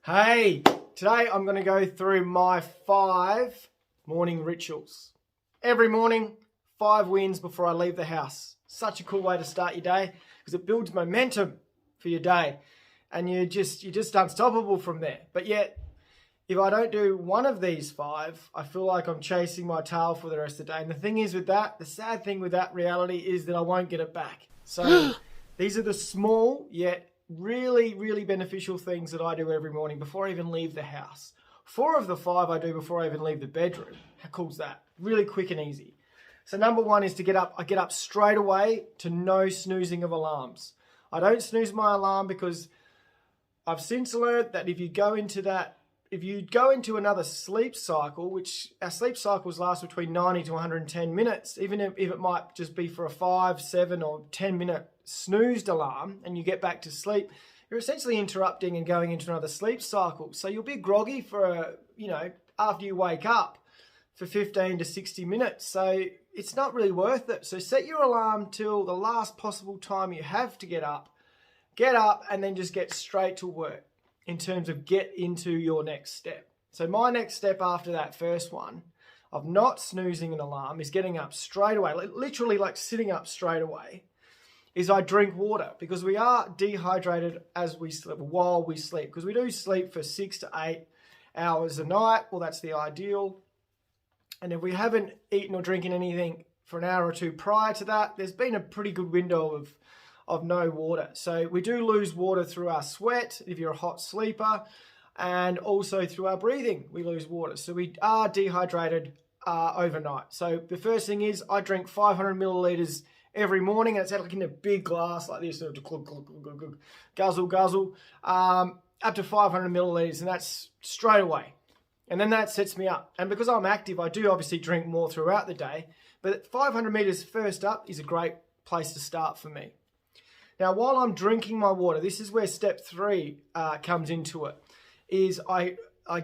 Hey, today I'm going to go through my 5 morning rituals. Every morning, 5 wins before I leave the house. Such a cool way to start your day because it builds momentum for your day and you're just unstoppable from there. But yet, if I don't do one of these 5, I feel like I'm chasing my tail for the rest of the day. And the thing is with that, the sad thing with that reality is that I won't get it back. So these are the small yet really beneficial things that I do every morning before I even leave the house. 4 of the 5 I do before I even leave the bedroom. How cool is that? Really quick and easy. So number 1 is to get up. I get up straight away to no snoozing of alarms. I don't snooze my alarm because I've since learned that if you go into another sleep cycle, which our sleep cycles last between 90 to 110 minutes, even if it might just be for a 5, 7 or 10 minute snoozed alarm and you get back to sleep, you're essentially interrupting and going into another sleep cycle. So you'll be groggy for, after you wake up for 15 to 60 minutes. So it's not really worth it. So set your alarm till the last possible time you have to get up and then just get straight to work in terms of get into your next step. So my next step after that first one of not snoozing an alarm is getting up straight away, literally like sitting up straight away, is I drink water because we are dehydrated as we sleep, while we sleep, because we do sleep for 6 to 8 hours a night. Well, that's the ideal. And if we haven't eaten or drinking anything for an hour or 2 prior to that, there's been a pretty good window of no water. So we do lose water through our sweat if you're a hot sleeper, and also through our breathing we lose water. So we are dehydrated overnight. So the first thing is I drink 500 milliliters every morning, and it's like in a big glass like this, guzzle, up to 500 milliliters, and that's straight away. And then that sets me up. And because I'm active, I do obviously drink more throughout the day, but 500 meters first up is a great place to start for me. Now, while I'm drinking my water, this is where step 3 comes into it, is I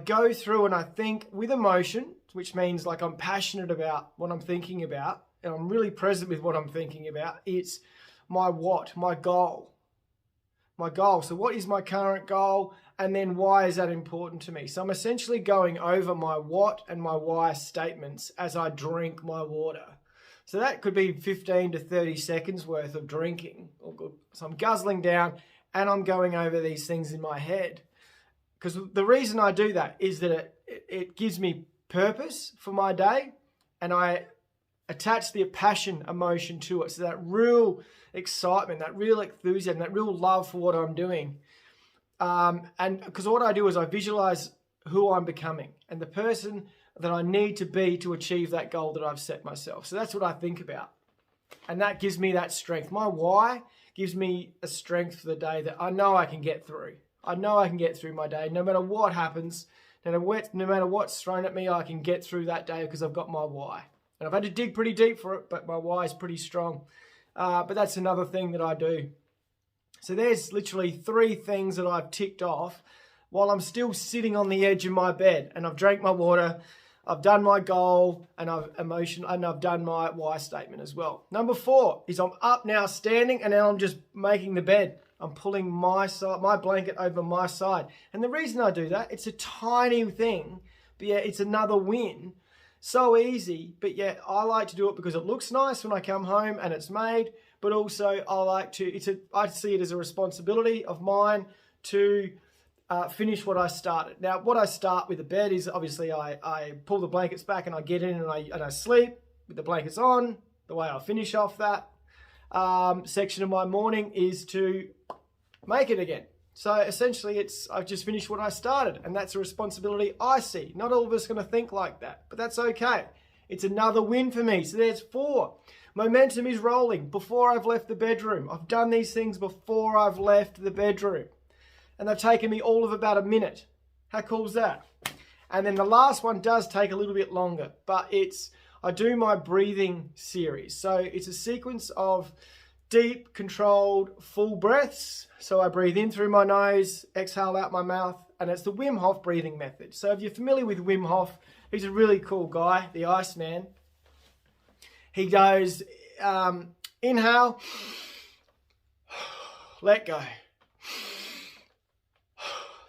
go through and I think with emotion, which means like I'm passionate about what I'm thinking about, and I'm really present with what I'm thinking about. It's my what, my goal. So what is my current goal? And then why is that important to me? So I'm essentially going over my what and my why statements as I drink my water. So that could be 15 to 30 seconds worth of drinking. So I'm guzzling down and I'm going over these things in my head. Because the reason I do that is that it gives me purpose for my day, and I attach the passion emotion to it. So that real excitement, that real enthusiasm, that real love for what I'm doing. And because what I do is I visualize who I'm becoming and the person that I need to be to achieve that goal that I've set myself. So that's what I think about. And that gives me that strength. My why gives me a strength for the day that I know I can get through. I know I can get through my day. No matter what happens, no matter what's thrown at me, I can get through that day because I've got my why. And I've had to dig pretty deep for it, but my why is pretty strong. But that's another thing that I do. So there's literally 3 things that I've ticked off while I'm still sitting on the edge of my bed, and I've drank my water, I've done my goal, and I've done my why statement as well. Number 4 is I'm up now, standing, and now I'm just making the bed. I'm pulling my blanket over my side. And the reason I do that, it's a tiny thing, but yeah, it's another win. So easy, but yet I like to do it because it looks nice when I come home and it's made, but also I see it as a responsibility of mine to finish what I started. Now, what I start with the bed is obviously I pull the blankets back and I get in and I sleep with the blankets on. The way I finish off that section of my morning is to make it again. So essentially I've just finished what I started, and that's a responsibility I see. Not all of us are going to think like that, but that's okay. It's another win for me. So there's 4. Momentum is rolling before I've left the bedroom. I've done these things before I've left the bedroom, and they've taken me all of about a minute. How cool is that? And then the last one does take a little bit longer, but I do my breathing series. So it's a sequence of deep, controlled, full breaths. So I breathe in through my nose, exhale out my mouth, and it's the Wim Hof breathing method. So if you're familiar with Wim Hof, he's a really cool guy, the Iceman. He goes, inhale, let go.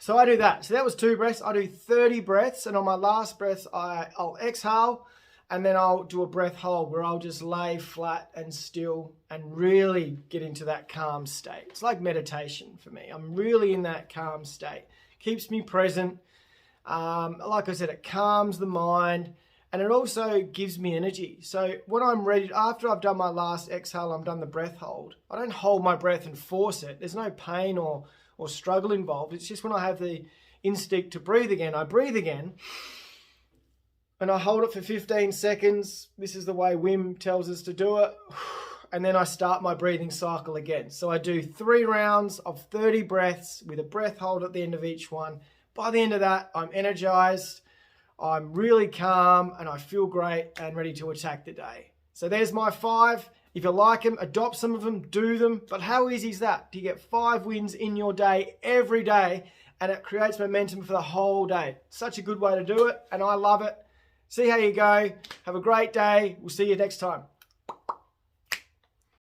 So I do that. So that was 2 breaths. I do 30 breaths. And on my last breath, I'll exhale. And then I'll do a breath hold where I'll just lay flat and still and really get into that calm state. It's like meditation for me. I'm really in that calm state. Keeps me present. Like I said, it calms the mind and it also gives me energy. So when I'm ready, after I've done my last exhale, I'm done the breath hold. I don't hold my breath and force it. There's no pain or struggle involved. It's just when I have the instinct to breathe again, I breathe again. And I hold it for 15 seconds. This is the way Wim tells us to do it. And then I start my breathing cycle again. So I do 3 rounds of 30 breaths with a breath hold at the end of each one. By the end of that, I'm energized, I'm really calm, and I feel great and ready to attack the day. So there's my 5. If you like them, adopt some of them, do them. But how easy is that? You get 5 wins in your day every day, and it creates momentum for the whole day. Such a good way to do it, and I love it. See how you go. Have a great day. We'll see you next time.